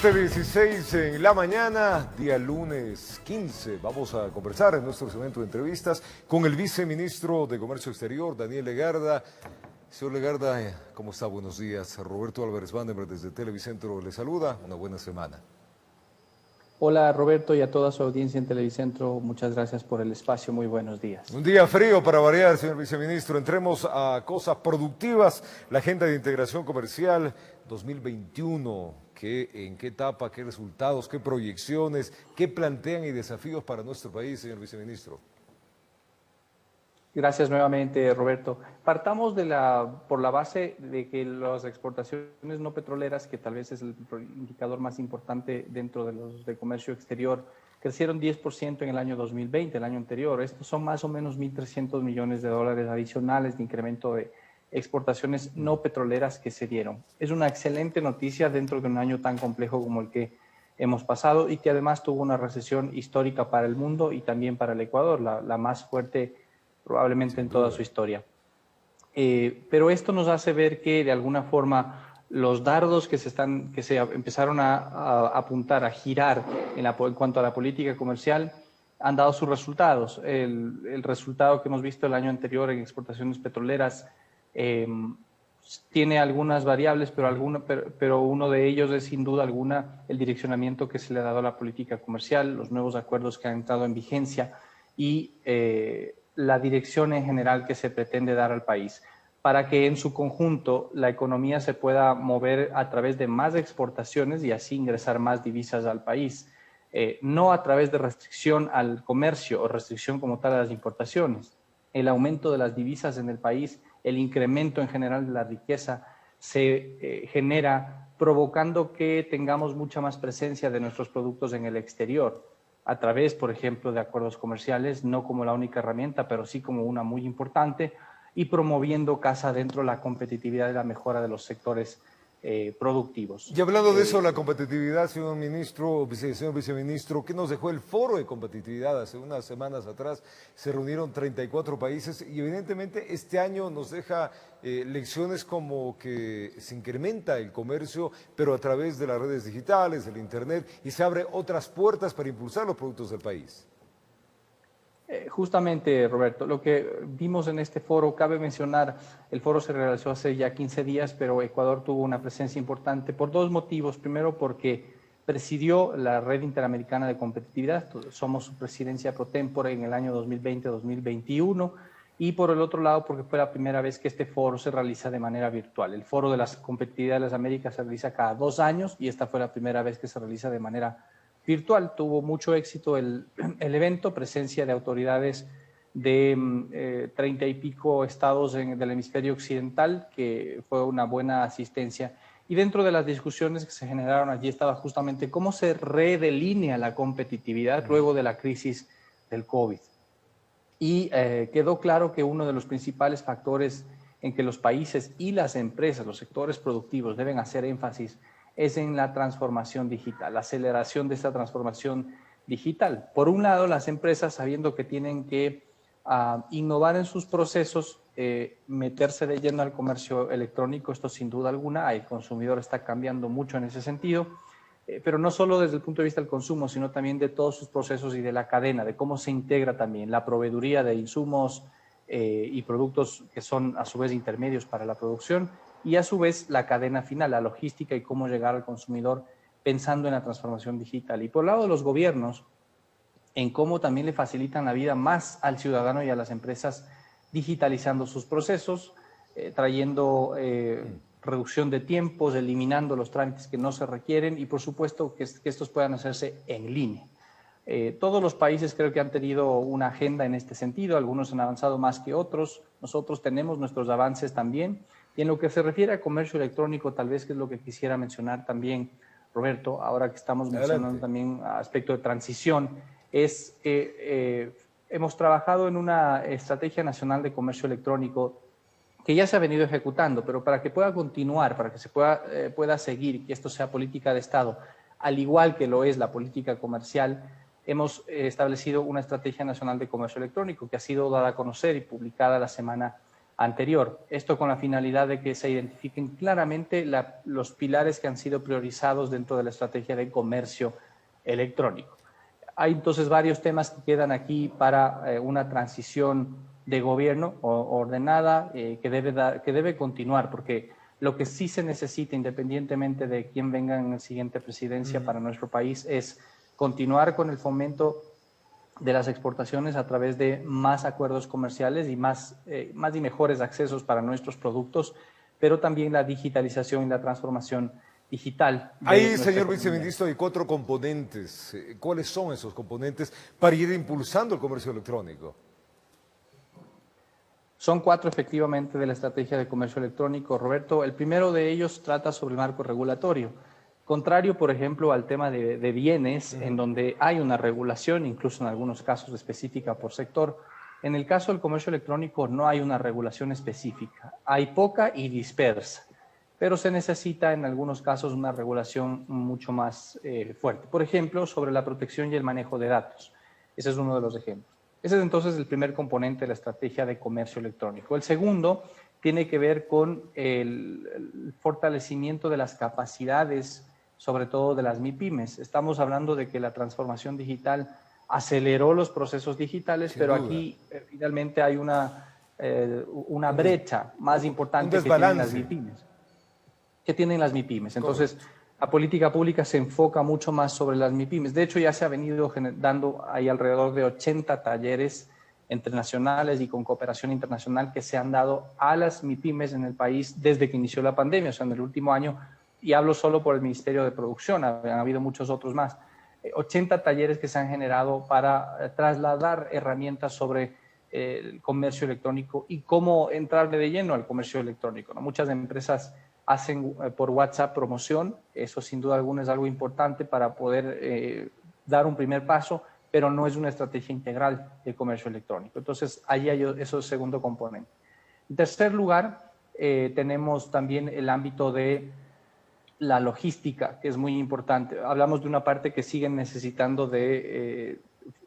7:16 en la mañana, día lunes 15. Vamos a conversar en nuestro segmento de entrevistas con el viceministro de Comercio Exterior, Daniel Legarda. Señor Legarda, ¿cómo está? Buenos días. Roberto Álvarez Vandenberg desde Televicentro le saluda. Una buena semana. Hola Roberto y a toda su audiencia en Televicentro, muchas gracias por el espacio, muy buenos días. Un día frío para variar, señor viceministro. Entremos a cosas productivas, la agenda de integración comercial 2021. ¿En qué etapa, qué resultados, qué proyecciones, qué plantean y desafíos para nuestro país, señor viceministro? Gracias nuevamente, Roberto. Partamos por la base de que las exportaciones no petroleras, que tal vez es el indicador más importante dentro de los de comercio exterior, crecieron 10% en el año 2020, el año anterior. Estos son más o menos 1.300 millones de dólares adicionales de incremento de exportaciones no petroleras que se dieron. Es una excelente noticia dentro de un año tan complejo como el que hemos pasado y que además tuvo una recesión histórica para el mundo y también para el Ecuador, la más fuerte probablemente en toda su historia. Pero esto nos hace ver que de alguna forma los dardos que se empezaron a apuntar, a girar en cuanto a la política comercial han dado sus resultados. El resultado que hemos visto el año anterior en exportaciones petroleras tiene algunas variables, pero uno de ellos es sin duda alguna el direccionamiento que se le ha dado a la política comercial, los nuevos acuerdos que han entrado en vigencia y la dirección en general que se pretende dar al país, para que en su conjunto la economía se pueda mover a través de más exportaciones y así ingresar más divisas al país, no a través de restricción al comercio o restricción como tal a las importaciones. El aumento de las divisas en el país, el incremento en general de la riqueza se genera provocando que tengamos mucha más presencia de nuestros productos en el exterior, a través, por ejemplo, de acuerdos comerciales, no como la única herramienta, pero sí como una muy importante, y promoviendo casa adentro la competitividad y la mejora de los sectores productivos. Y hablando de eso, la competitividad, señor viceministro, ¿qué nos dejó el foro de competitividad? Hace unas semanas atrás se reunieron 34 países y evidentemente este año nos deja lecciones como que se incrementa el comercio, pero a través de las redes digitales, del internet, y se abren otras puertas para impulsar los productos del país. Justamente, Roberto, lo que vimos en este foro, cabe mencionar, el foro se realizó hace ya 15 días, pero Ecuador tuvo una presencia importante por dos motivos. Primero, porque presidió la Red Interamericana de Competitividad, somos su presidencia pro tempore en el año 2020-2021, y por el otro lado, porque fue la primera vez que este foro se realiza de manera virtual. El Foro de la Competitividad de las Américas se realiza cada 2 años y esta fue la primera vez que se realiza de manera virtual. Tuvo mucho éxito el evento, presencia de autoridades de 30 y pico estados del hemisferio occidental, que fue una buena asistencia. Y dentro de las discusiones que se generaron allí estaba justamente cómo se redelinea la competitividad luego de la crisis del COVID. Y quedó claro que uno de los principales factores en que los países y las empresas, los sectores productivos deben hacer énfasis es en la transformación digital, la aceleración de esta transformación digital. Por un lado, las empresas, sabiendo que tienen que innovar en sus procesos, meterse de lleno al comercio electrónico, esto sin duda alguna, el consumidor está cambiando mucho en ese sentido, pero no solo desde el punto de vista del consumo, sino también de todos sus procesos y de la cadena, de cómo se integra también la proveeduría de insumos y productos que son a su vez intermedios para la producción, y a su vez la cadena final, la logística y cómo llegar al consumidor pensando en la transformación digital. Y por el lado de los gobiernos, en cómo también le facilitan la vida más al ciudadano y a las empresas digitalizando sus procesos, trayendo reducción de tiempos, eliminando los trámites que no se requieren y por supuesto que estos puedan hacerse en línea. Todos los países creo que han tenido una agenda en este sentido, algunos han avanzado más que otros, nosotros tenemos nuestros avances también. Y en lo que se refiere a comercio electrónico, tal vez que es lo que quisiera mencionar también, Roberto, ahora que estamos mencionando también aspecto de transición, es que hemos trabajado en una estrategia nacional de comercio electrónico que ya se ha venido ejecutando, pero para que pueda continuar, para que se pueda seguir, que esto sea política de Estado, al igual que lo es la política comercial, hemos establecido una estrategia nacional de comercio electrónico que ha sido dada a conocer y publicada la semana anterior. Esto con la finalidad de que se identifiquen claramente los pilares que han sido priorizados dentro de la estrategia de comercio electrónico. Hay entonces varios temas que quedan aquí para una transición de gobierno ordenada que debe continuar, porque lo que sí se necesita, independientemente de quién venga en la siguiente presidencia para nuestro país, es continuar con el fomento de las exportaciones a través de más acuerdos comerciales y más y mejores accesos para nuestros productos, pero también la digitalización y la transformación digital. Ahí, señor viceministro, hay 4 componentes. ¿Cuáles son esos componentes para ir impulsando el comercio electrónico? Son 4 efectivamente de la estrategia de comercio electrónico, Roberto. El primero de ellos trata sobre el marco regulatorio. Contrario, por ejemplo, al tema de bienes, en donde hay una regulación, incluso en algunos casos específica por sector, en el caso del comercio electrónico no hay una regulación específica. Hay poca y dispersa, pero se necesita en algunos casos una regulación mucho más fuerte. Por ejemplo, sobre la protección y el manejo de datos. Ese es uno de los ejemplos. Ese es entonces el primer componente de la estrategia de comercio electrónico. El segundo tiene que ver con el fortalecimiento de las capacidades, sobre todo de las MIPYMES. Estamos hablando de que la transformación digital aceleró los procesos digitales, pero aquí finalmente hay una brecha más importante que tienen las MIPYMES. Entonces, la política pública se enfoca mucho más sobre las MIPYMES. De hecho, ya se ha venido dando ahí alrededor de 80 talleres entre nacionales y con cooperación internacional que se han dado a las MIPYMES en el país desde que inició la pandemia, o sea, en el último año. Y hablo solo por el Ministerio de Producción, han habido muchos otros más. 80 talleres que se han generado para trasladar herramientas sobre el comercio electrónico y cómo entrarle de lleno al comercio electrónico, ¿no? Muchas empresas hacen por WhatsApp promoción, eso sin duda alguna es algo importante para poder dar un primer paso, pero no es una estrategia integral del comercio electrónico. Entonces, ahí hay eso segundo componente. En tercer lugar, tenemos también el ámbito de la logística, que es muy importante. Hablamos de una parte que siguen necesitando de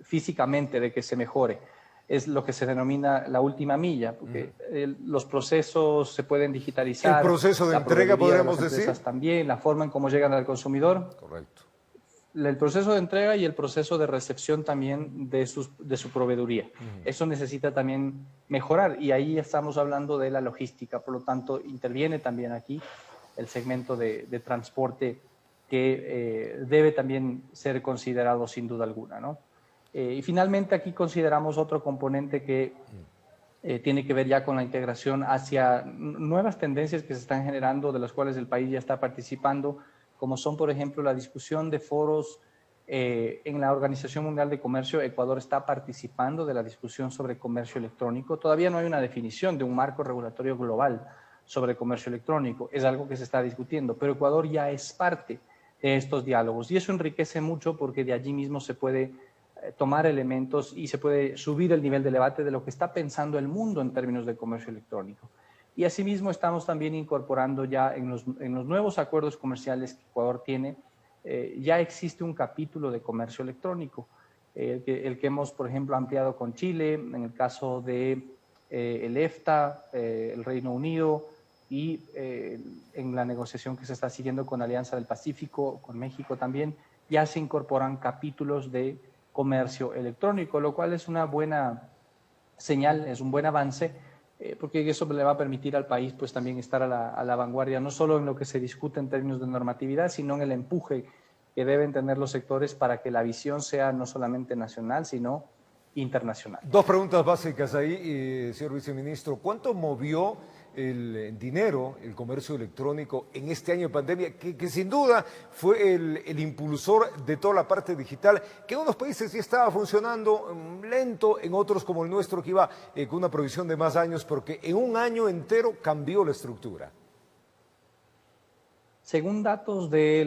físicamente de que se mejore. Es lo que se denomina la última milla, porque los procesos se pueden digitalizar. El proceso de entrega, podríamos decir. También, la forma en cómo llegan al consumidor. Correcto. El proceso de entrega y el proceso de recepción también de su proveeduría. Eso necesita también mejorar y ahí estamos hablando de la logística. Por lo tanto, interviene también aquí el segmento de transporte que debe también ser considerado sin duda alguna, ¿no? Y finalmente aquí consideramos otro componente que tiene que ver ya con la integración hacia nuevas tendencias que se están generando, de las cuales el país ya está participando, como son, por ejemplo, la discusión de foros en la Organización Mundial de Comercio. Ecuador está participando de la discusión sobre comercio electrónico. Todavía no hay una definición de un marco regulatorio global sobre comercio electrónico, es algo que se está discutiendo, pero Ecuador ya es parte de estos diálogos y eso enriquece mucho porque de allí mismo se puede tomar elementos y se puede subir el nivel de debate de lo que está pensando el mundo en términos de comercio electrónico. Y asimismo estamos también incorporando ya en los nuevos acuerdos comerciales que Ecuador tiene, ya existe un capítulo de comercio electrónico, el que hemos, por ejemplo, ampliado con Chile, en el caso de el EFTA, el Reino Unido, y en la negociación que se está siguiendo con Alianza del Pacífico, con México también, ya se incorporan capítulos de comercio electrónico, lo cual es una buena señal, es un buen avance, porque eso le va a permitir al país pues también estar a la vanguardia, no solo en lo que se discute en términos de normatividad, sino en el empuje que deben tener los sectores para que la visión sea no solamente nacional, sino internacional. 2 preguntas básicas ahí, señor viceministro. ¿Cuánto movió el dinero, el comercio electrónico en este año de pandemia, que sin duda fue el impulsor de toda la parte digital, que en unos países ya estaba funcionando lento, en otros como el nuestro que iba con una provisión de más años, porque en un año entero cambió la estructura? Según datos de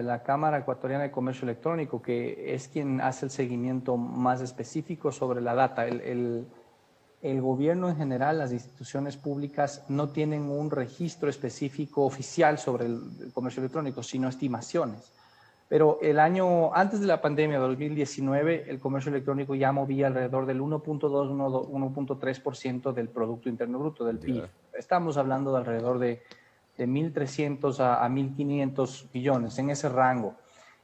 la Cámara Ecuatoriana de Comercio Electrónico, que es quien hace el seguimiento más específico sobre la data, el gobierno en general, las instituciones públicas no tienen un registro específico oficial sobre el comercio electrónico, sino estimaciones. Pero el año antes de la pandemia, 2019, el comercio electrónico ya movía alrededor del 1.2-1.3% del Producto Interno Bruto, del PIB. Estamos hablando de alrededor de 1.300 a 1.500 billones, en ese rango.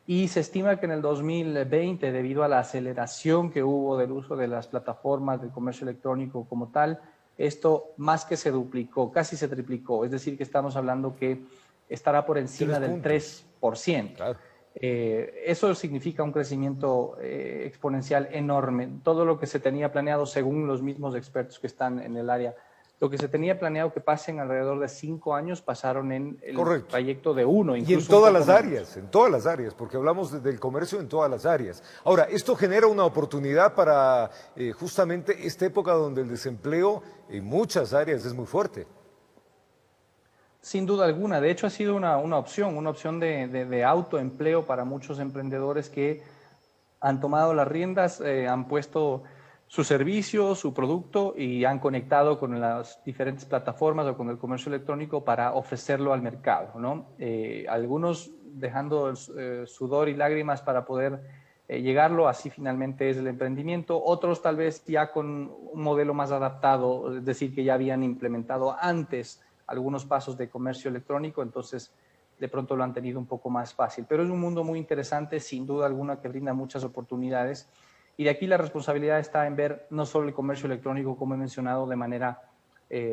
Y se estima que en el 2020, debido a la aceleración que hubo del uso de las plataformas del comercio electrónico como tal, esto más que se duplicó, casi se triplicó. Es decir, que estamos hablando que estará por encima del 3%. Claro. Eso significa un crecimiento exponencial enorme. Todo lo que se tenía planeado, según los mismos expertos que están en el área, lo que se tenía planeado que pasen alrededor de 5 años, pasaron en el trayecto de 1. Y en todas las áreas, porque hablamos del comercio en todas las áreas. Ahora, esto genera una oportunidad para justamente esta época donde el desempleo en muchas áreas es muy fuerte. Sin duda alguna. De hecho, ha sido una opción de autoempleo para muchos emprendedores que han tomado las riendas, han puesto su servicio, su producto y han conectado con las diferentes plataformas o con el comercio electrónico para ofrecerlo al mercado, ¿no? Algunos dejando sudor y lágrimas para poder llegarlo, así finalmente es el emprendimiento. Otros tal vez ya con un modelo más adaptado, es decir, que ya habían implementado antes algunos pasos de comercio electrónico, entonces de pronto lo han tenido un poco más fácil. Pero es un mundo muy interesante, sin duda alguna, que brinda muchas oportunidades. Y de aquí la responsabilidad está en ver no solo el comercio electrónico, como he mencionado, de manera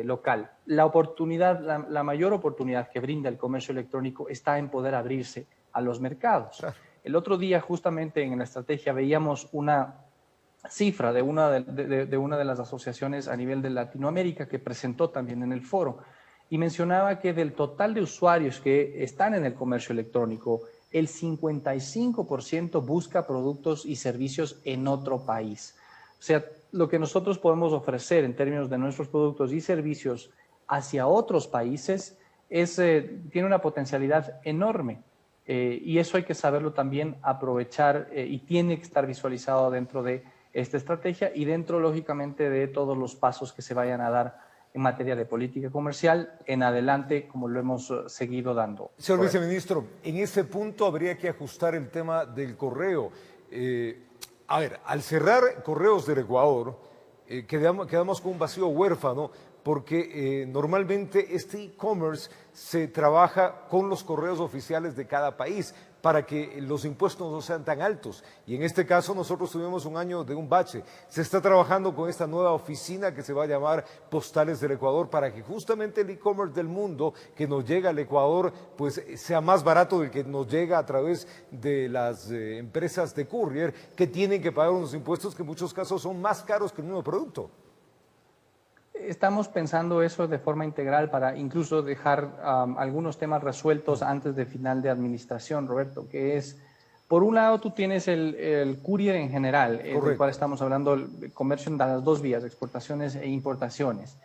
local. La mayor oportunidad que brinda el comercio electrónico está en poder abrirse a los mercados. El otro día, justamente en la estrategia, veíamos una cifra de una de las asociaciones a nivel de Latinoamérica que presentó también en el foro y mencionaba que del total de usuarios que están en el comercio electrónico, el 55% busca productos y servicios en otro país. O sea, lo que nosotros podemos ofrecer en términos de nuestros productos y servicios hacia otros países tiene una potencialidad enorme. Y eso hay que saberlo también aprovechar y tiene que estar visualizado dentro de esta estrategia y dentro, lógicamente, de todos los pasos que se vayan a dar en materia de política comercial en adelante, como lo hemos seguido dando. Señor viceministro, en ese punto habría que ajustar el tema del correo. A ver, al cerrar correos del Ecuador, quedamos con un vacío huérfano porque normalmente este e-commerce se trabaja con los correos oficiales de cada país para que los impuestos no sean tan altos. Y en este caso nosotros tuvimos un año de un bache. Se está trabajando con esta nueva oficina que se va a llamar Postales del Ecuador para que justamente el e-commerce del mundo que nos llega al Ecuador pues sea más barato del que nos llega a través de las empresas de courier que tienen que pagar unos impuestos que en muchos casos son más caros que el mismo producto. Estamos pensando eso de forma integral para incluso dejar algunos temas resueltos antes de final de administración, Roberto, que es, por un lado, tú tienes el courier en general, del cual estamos hablando, el comercio en las dos vías, exportaciones e importaciones.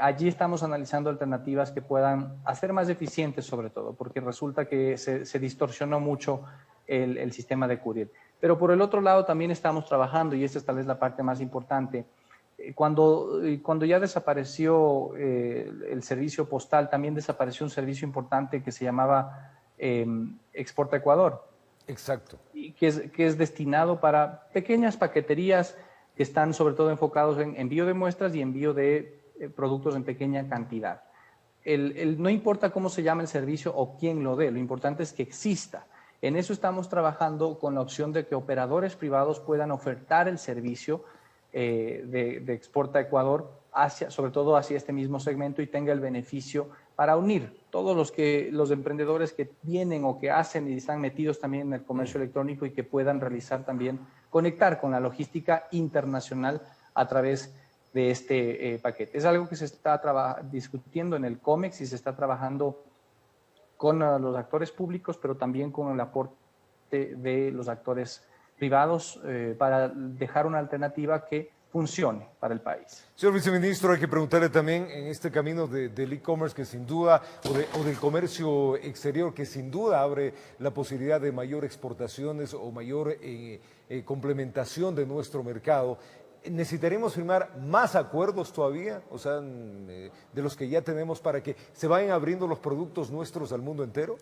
Allí estamos analizando alternativas que puedan hacer más eficientes, sobre todo, porque resulta que se distorsionó mucho el sistema de courier. Pero por el otro lado también estamos trabajando, y esta es tal vez la parte más importante, cuando ya desapareció el servicio postal, también desapareció un servicio importante que se llamaba Exporta Ecuador. Exacto. Y que es destinado para pequeñas paqueterías que están sobre todo enfocados en envío de muestras y envío de productos en pequeña cantidad. No importa cómo se llama el servicio o quién lo dé, lo importante es que exista. En eso estamos trabajando con la opción de que operadores privados puedan ofertar el servicio de Exporta Ecuador, sobre todo hacia este mismo segmento y tenga el beneficio para unir todos los emprendedores que vienen o que hacen y están metidos también en el comercio electrónico y que puedan realizar también, conectar con la logística internacional a través de este paquete. Es algo que se está discutiendo en el COMEX y se está trabajando con los actores públicos, pero también con el aporte de los actores privados para dejar una alternativa que funcione para el país. Señor viceministro, hay que preguntarle también en este camino del e-commerce que sin duda, o del comercio exterior que sin duda abre la posibilidad de mayor exportaciones o mayor complementación de nuestro mercado. ¿Necesitaremos firmar más acuerdos todavía, o sea, de los que ya tenemos para que se vayan abriendo los productos nuestros al mundo entero?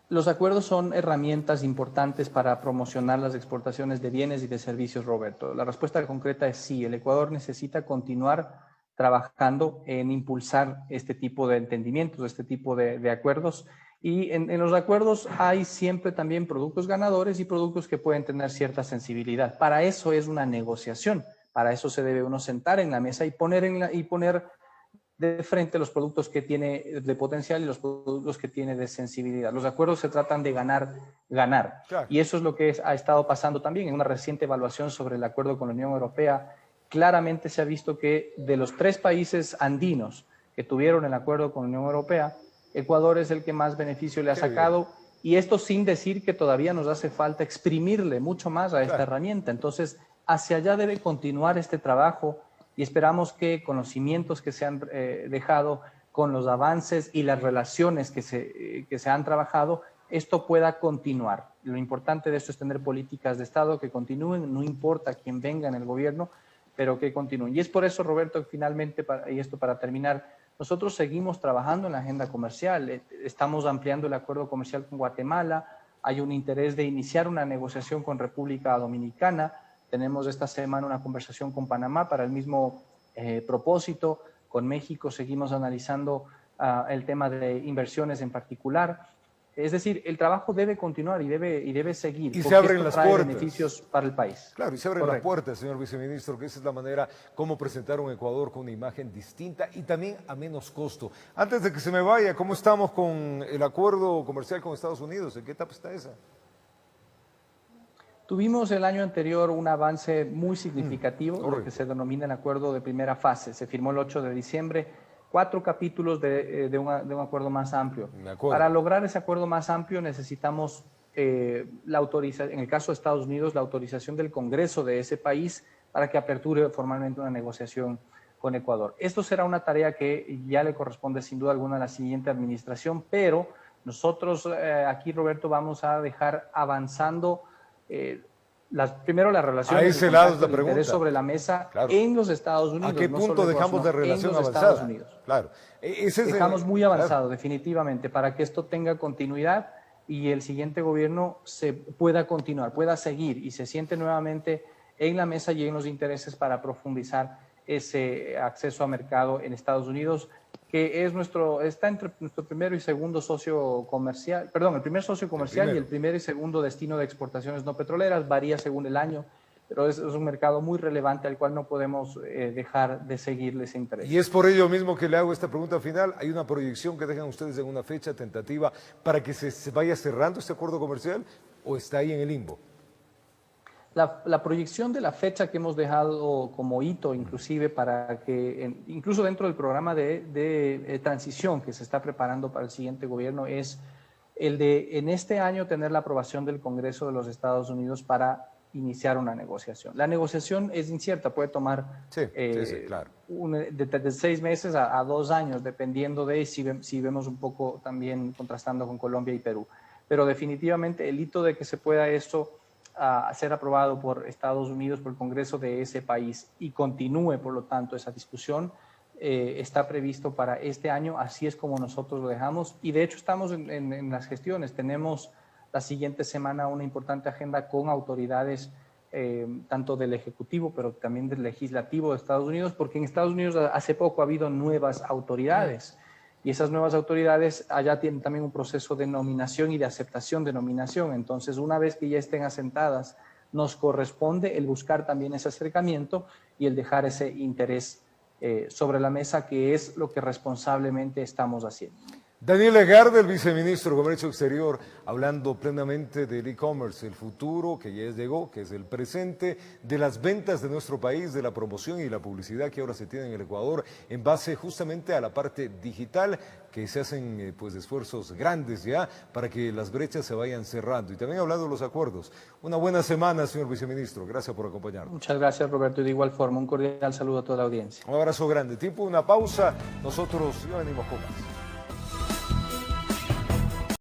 Los acuerdos son herramientas importantes para promocionar las exportaciones de bienes y de servicios, Roberto. La respuesta concreta es sí. El Ecuador necesita continuar trabajando en impulsar este tipo de entendimientos, este tipo de acuerdos. Y en los acuerdos hay siempre también productos ganadores y productos que pueden tener cierta sensibilidad. Para eso es una negociación. Para eso se debe uno sentar en la mesa y poner de frente los productos que tiene de potencial y los productos que tiene de sensibilidad. Los acuerdos se tratan de ganar. Claro. Y eso es lo que ha estado pasando también en una reciente evaluación sobre el acuerdo con la Unión Europea. Claramente se ha visto que de los 3 países andinos que tuvieron el acuerdo con la Unión Europea, Ecuador es el que más beneficio le ha sacado, y esto sin decir que todavía nos hace falta exprimirle mucho más a esta herramienta. Entonces, hacia allá debe continuar este trabajo y esperamos que conocimientos que se han dejado con los avances y las relaciones que se han trabajado, esto pueda continuar. Lo importante de esto es tener políticas de Estado que continúen, no importa quién venga en el gobierno, pero que continúen. Y es por eso, Roberto, que finalmente, y esto para terminar, nosotros seguimos trabajando en la agenda comercial. Estamos ampliando el acuerdo comercial con Guatemala. Hay un interés de iniciar una negociación con República Dominicana. Tenemos esta semana una conversación con Panamá para el mismo propósito. Con México seguimos analizando el tema de inversiones en particular. Es decir, el trabajo debe continuar y debe seguir. Y se abren las puertas. Beneficios para el país. Claro, y se abren las puertas, señor viceministro, que esa es la manera como presentar un Ecuador con una imagen distinta y también a menos costo. Antes de que se me vaya, ¿cómo estamos con el acuerdo comercial con Estados Unidos? ¿En qué etapa está esa? Tuvimos el año anterior un avance muy significativo, lo que se denomina el acuerdo de primera fase. Se firmó el 8 de diciembre, 4 capítulos de un acuerdo más amplio. Para lograr ese acuerdo más amplio necesitamos la autorización, en el caso de Estados Unidos, la autorización del Congreso de ese país para que aperture formalmente una negociación con Ecuador. Esto será una tarea que ya le corresponde sin duda alguna a la siguiente administración, pero nosotros aquí, Roberto, vamos a dejar avanzando primero las relaciones. A ese lado es la pregunta. Sobre la mesa en los Estados Unidos. ¿A qué punto dejamos la relación avanzada? Claro. Dejamos muy avanzado, definitivamente, para que esto tenga continuidad y el siguiente gobierno se pueda continuar, pueda seguir y se siente nuevamente en la mesa y en los intereses para profundizar ese acceso a mercado en Estados Unidos, que está entre nuestro primero y segundo socio comercial, perdón, el primer socio comercial y el primer y segundo destino de exportaciones no petroleras, varía según el año, pero es un mercado muy relevante al cual no podemos dejar de seguirle ese interés. Y es por ello mismo que le hago esta pregunta final. ¿Hay una proyección que dejan ustedes en una fecha tentativa para que se vaya cerrando este acuerdo comercial o está ahí en el limbo? La proyección de la fecha que hemos dejado como hito, inclusive para que, incluso dentro del programa de transición que se está preparando para el siguiente gobierno, es el de en este año tener la aprobación del Congreso de los Estados Unidos para iniciar una negociación. La negociación es incierta, puede tomar claro, de 6 meses a 2 años, dependiendo de si vemos un poco también contrastando con Colombia y Perú. Pero definitivamente el hito de que se pueda esto a ser aprobado por Estados Unidos, por el Congreso de ese país y continúe, por lo tanto, esa discusión, está previsto para este año, así es como nosotros lo dejamos. Y de hecho estamos en las gestiones, tenemos la siguiente semana una importante agenda con autoridades tanto del Ejecutivo, pero también del Legislativo de Estados Unidos, porque en Estados Unidos hace poco ha habido nuevas autoridades. Y esas nuevas autoridades allá tienen también un proceso de nominación y de aceptación de nominación. Entonces, una vez que ya estén asentadas, nos corresponde el buscar también ese acercamiento y el dejar ese interés sobre la mesa, que es lo que responsablemente estamos haciendo. Daniel Legarde, el viceministro de Comercio Exterior, hablando plenamente del e-commerce, el futuro que ya llegó, que es el presente, de las ventas de nuestro país, de la promoción y la publicidad que ahora se tiene en el Ecuador, en base justamente a la parte digital, que se hacen pues esfuerzos grandes ya para que las brechas se vayan cerrando. Y también hablando de los acuerdos. Una buena semana, señor viceministro. Gracias por acompañarnos. Muchas gracias, Roberto. Y de igual forma, un cordial saludo a toda la audiencia. Un abrazo grande. Tiempo de una pausa. Nosotros ya venimos con más.